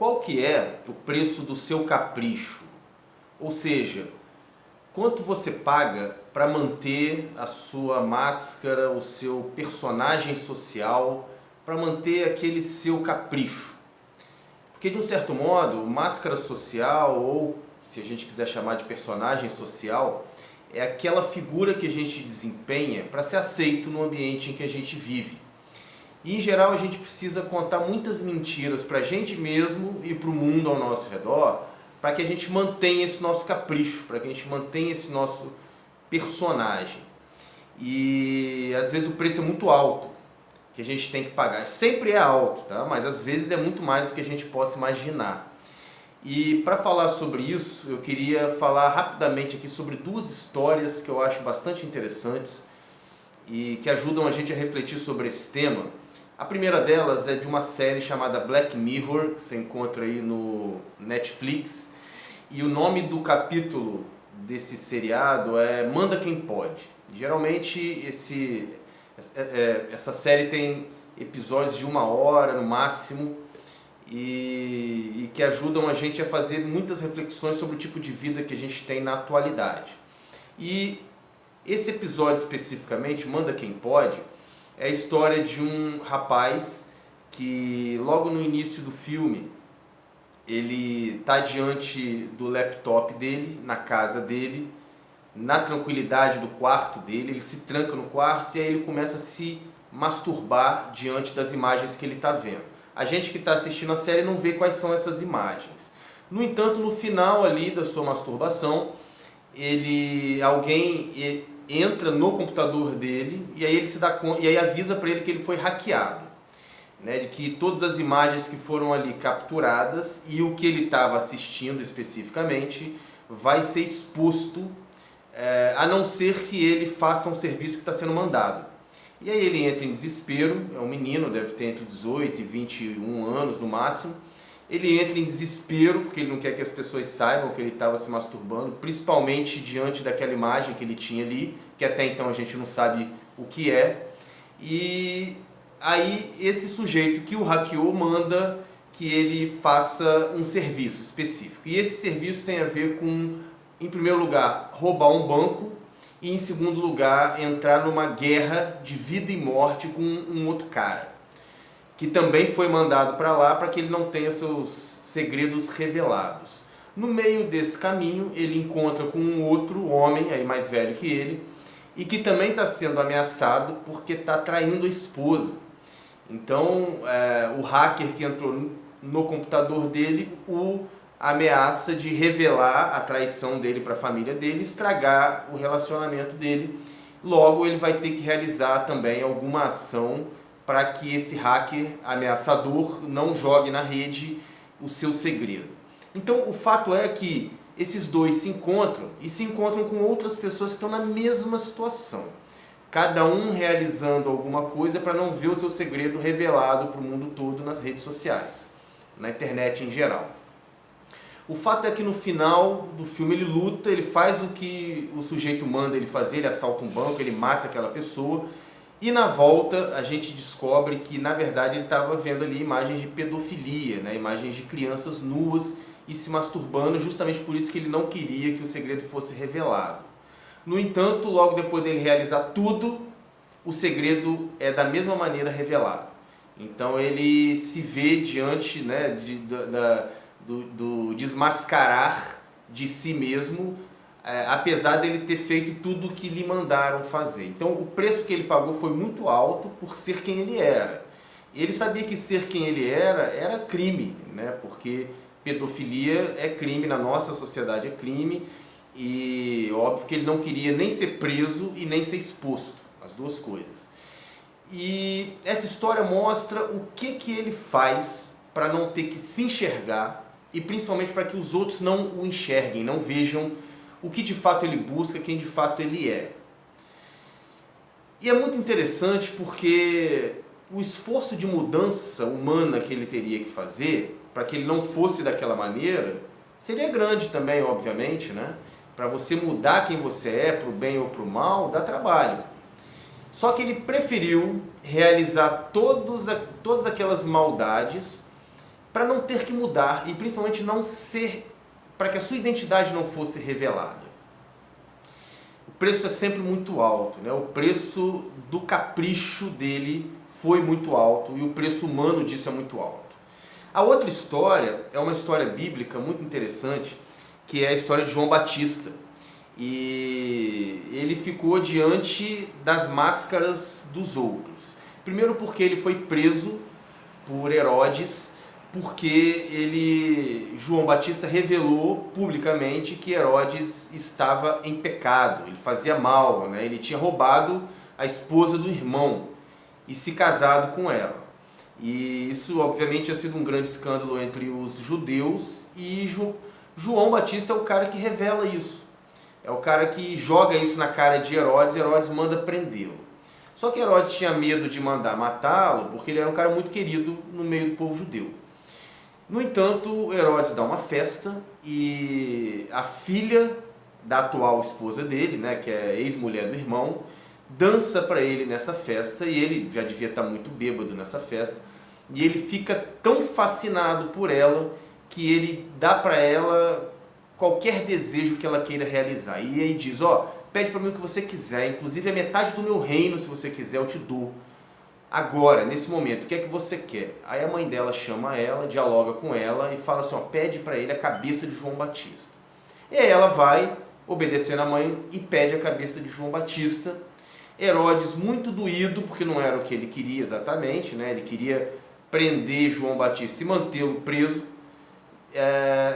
qual que é o preço do seu capricho? Ou seja, quanto você paga para manter a sua máscara, o seu personagem social, para manter aquele seu capricho? Porque de um certo modo, máscara social, ou se a gente quiser chamar de personagem social, é aquela figura que a gente desempenha para ser aceito no ambiente em que a gente vive. E em geral a gente precisa contar muitas mentiras para a gente mesmo e para o mundo ao nosso redor, para que a gente mantenha esse nosso capricho, para que a gente mantenha esse nosso personagem. E às vezes o preço é muito alto, que a gente tem que pagar. Sempre é alto, tá? Mas às vezes é muito mais do que a gente possa imaginar. E para falar sobre isso, eu queria falar rapidamente aqui sobre duas histórias que eu acho bastante interessantes e que ajudam a gente a refletir sobre esse tema. A primeira delas é de uma série chamada Black Mirror, que você encontra aí no Netflix, e o nome do capítulo desse seriado é Manda Quem Pode. Geralmente essa série tem episódios de 1 hora no máximo e que ajudam a gente a fazer muitas reflexões sobre o tipo de vida que a gente tem na atualidade. E esse episódio especificamente, Manda Quem Pode, é a história de um rapaz que logo no início do filme ele está diante do laptop dele, na casa dele, na tranquilidade do quarto dele, ele se tranca no quarto e aí ele começa a se masturbar diante das imagens que ele está vendo. A gente que está assistindo a série não vê quais são essas imagens. No entanto, no final ali da sua masturbação, alguém entra no computador dele e aí ele se dá conta, e aí avisa para ele que ele foi hackeado, né, de que todas as imagens que foram ali capturadas e o que ele estava assistindo especificamente vai ser exposto, a não ser que ele faça um serviço que está sendo mandado. E aí ele entra em desespero, é um menino, deve ter entre 18 e 21 anos no máximo. Ele entra em desespero porque ele não quer que as pessoas saibam que ele estava se masturbando, principalmente diante daquela imagem que ele tinha ali, que até então a gente não sabe o que é. E aí esse sujeito que o hackeou manda que ele faça um serviço específico. E esse serviço tem a ver com, em primeiro lugar, roubar um banco e, em segundo lugar, entrar numa guerra de vida e morte com um outro cara, que também foi mandado para lá para que ele não tenha seus segredos revelados. No meio desse caminho, ele encontra com um outro homem, aí mais velho que ele, e que também está sendo ameaçado porque está traindo a esposa. Então, o hacker que entrou no computador dele o ameaça de revelar a traição dele para a família dele, estragar o relacionamento dele. Logo, ele vai ter que realizar também alguma ação para que esse hacker ameaçador não jogue na rede o seu segredo. Então, o fato é que esses dois se encontram e se encontram com outras pessoas que estão na mesma situação. Cada um realizando alguma coisa para não ver o seu segredo revelado para o mundo todo nas redes sociais, na internet em geral. O fato é que no final do filme ele luta, ele faz o que o sujeito manda ele fazer, ele assalta um banco, ele mata aquela pessoa. E na volta a gente descobre que na verdade ele estava vendo ali imagens de pedofilia, né? Imagens de crianças nuas e se masturbando, justamente por isso que ele não queria que o segredo fosse revelado. No entanto, logo depois dele realizar tudo, o segredo é da mesma maneira revelado. Então ele se vê diante, né, do desmascarar de si mesmo, apesar dele ter feito tudo o que lhe mandaram fazer. Então o preço que ele pagou foi muito alto por ser quem ele era. Ele sabia que ser quem ele era crime, né? Porque pedofilia é crime, na nossa sociedade é crime, e óbvio que ele não queria nem ser preso e nem ser exposto, as duas coisas. E essa história mostra o que ele faz para não ter que se enxergar e principalmente para que os outros não o enxerguem, não vejam o que de fato ele busca, quem de fato ele é. E é muito interessante porque o esforço de mudança humana que ele teria que fazer para que ele não fosse daquela maneira seria grande também, obviamente, né? Para você mudar quem você é, para o bem ou para o mal, dá trabalho. Só que ele preferiu realizar todas aquelas maldades para não ter que mudar e principalmente não ser, para que a sua identidade não fosse revelada. O preço é sempre muito alto, né? O preço do capricho dele foi muito alto e o preço humano disso é muito alto. A outra história é uma história bíblica muito interessante, que é a história de João Batista. E ele ficou diante das máscaras dos outros. Primeiro porque ele foi preso por Herodes, porque João Batista revelou publicamente que Herodes estava em pecado, ele fazia mal, né? Ele tinha roubado a esposa do irmão e se casado com ela. E isso obviamente tinha sido um grande escândalo entre os judeus e João Batista é o cara que revela isso. É o cara que joga isso na cara de Herodes, Herodes manda prendê-lo. Só que Herodes tinha medo de mandar matá-lo, porque ele era um cara muito querido no meio do povo judeu. No entanto, Herodes dá uma festa e a filha da atual esposa dele, né, que é ex-mulher do irmão, dança para ele nessa festa, e ele já devia estar muito bêbado nessa festa, e ele fica tão fascinado por ela que ele dá para ela qualquer desejo que ela queira realizar. E aí diz, ó, pede para mim o que você quiser, inclusive a metade do meu reino, se você quiser, eu te dou. Agora, nesse momento, o que é que você quer? Aí a mãe dela chama ela, dialoga com ela e fala assim, ó, pede para ele a cabeça de João Batista. E aí ela vai, obedecendo a mãe, e pede a cabeça de João Batista. Herodes, muito doído, porque não era o que ele queria exatamente, né? Ele queria prender João Batista e mantê-lo preso.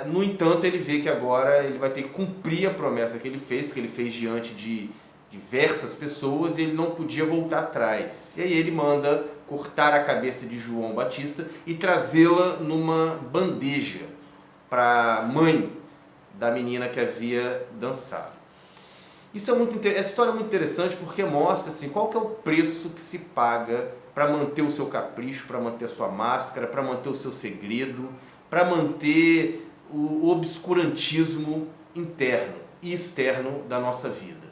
No entanto, ele vê que agora ele vai ter que cumprir a promessa que ele fez, porque ele fez diante de diversas pessoas e ele não podia voltar atrás. E aí ele manda cortar a cabeça de João Batista e trazê-la numa bandeja para a mãe da menina que havia dançado. Essa história é muito interessante porque mostra assim, qual que é o preço que se paga para manter o seu capricho, para manter a sua máscara, para manter o seu segredo, para manter o obscurantismo interno e externo da nossa vida.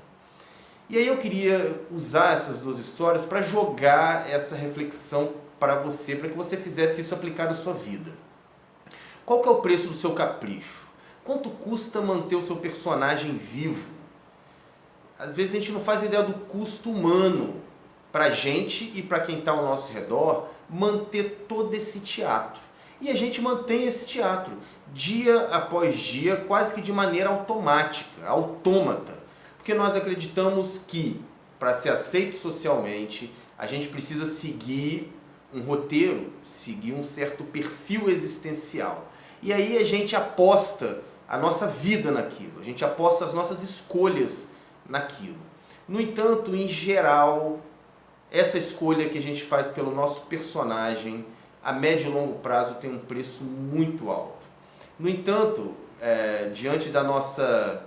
E aí eu queria usar essas duas histórias para jogar essa reflexão para você, para que você fizesse isso aplicado à sua vida. Qual que é o preço do seu capricho? Quanto custa manter o seu personagem vivo? Às vezes a gente não faz ideia do custo humano para a gente e para quem está ao nosso redor manter todo esse teatro. E a gente mantém esse teatro dia após dia, quase que de maneira automática, autômata. Porque nós acreditamos que, para ser aceito socialmente, a gente precisa seguir um roteiro, seguir um certo perfil existencial. E aí a gente aposta a nossa vida naquilo, a gente aposta as nossas escolhas naquilo. No entanto, em geral, essa escolha que a gente faz pelo nosso personagem, a médio e longo prazo tem um preço muito alto. No entanto, diante da nossa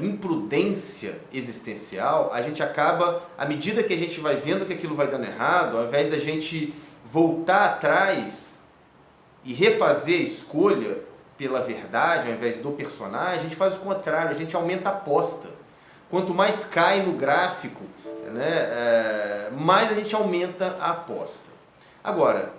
imprudência existencial, a gente acaba, à medida que a gente vai vendo que aquilo vai dando errado, ao invés da gente voltar atrás e refazer a escolha pela verdade, ao invés do personagem, a gente faz o contrário, a gente aumenta a aposta. Quanto mais cai no gráfico, né, mais a gente aumenta a aposta. Agora,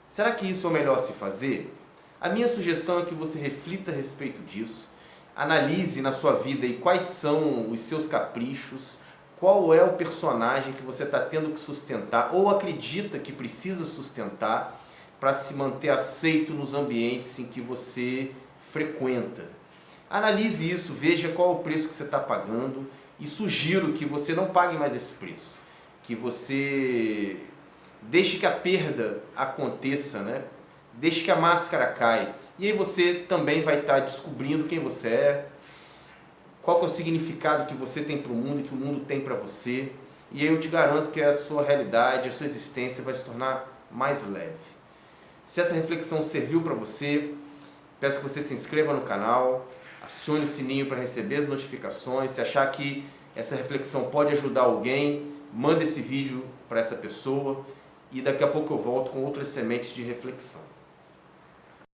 será que isso é o melhor a se fazer? A minha sugestão é que você reflita a respeito disso, analise na sua vida e quais são os seus caprichos, qual é o personagem que você está tendo que sustentar ou acredita que precisa sustentar para se manter aceito nos ambientes em que você frequenta. Analise isso, veja qual é o preço que você está pagando e sugiro que você não pague mais esse preço, que você deixe que a perda aconteça, né? Deixe que a máscara caia. E aí você também vai estar descobrindo quem você é, qual que é o significado que você tem para o mundo e que o mundo tem para você. E aí eu te garanto que a sua realidade, a sua existência vai se tornar mais leve. Se essa reflexão serviu para você, peço que você se inscreva no canal, acione o sininho para receber as notificações. Se achar que essa reflexão pode ajudar alguém, manda esse vídeo para essa pessoa e daqui a pouco eu volto com outras sementes de reflexão.